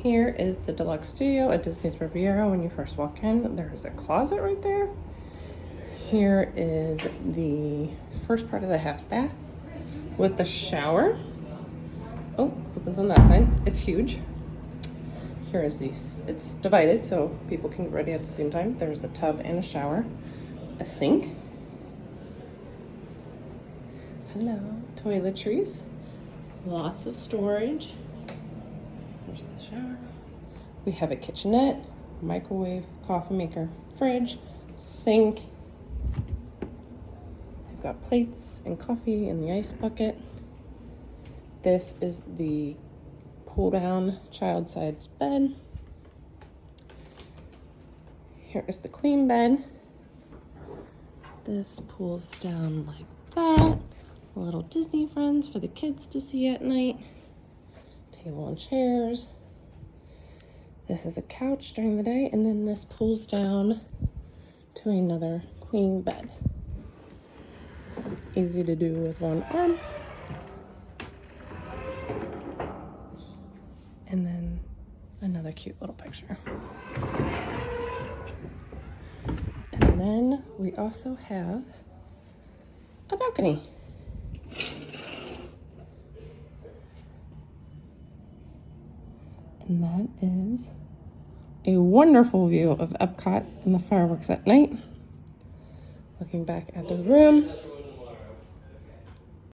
Here is the Deluxe Studio at Disney's Riviera. When you first walk in, there's a closet right there. Here is the first part of the half bath with the shower. Oh, opens on that side. It's huge. Here is it's divided so people can get ready at the same time. There's a tub and a shower, a sink. Hello, toiletries, lots of storage. There's the shower. We have a kitchenette, microwave, coffee maker, fridge, sink. They've got plates and coffee in the ice bucket. This is the pull down child size bed. Here is the queen bed. This pulls down like that. A little Disney Friends for the kids to see at night. Table and chairs. This is a couch during the day, and then this pulls down to another queen bed. Easy to do with one arm. And then another cute little picture. And then we also have a balcony. And that is a wonderful view of Epcot and the fireworks at night. Looking back at the room.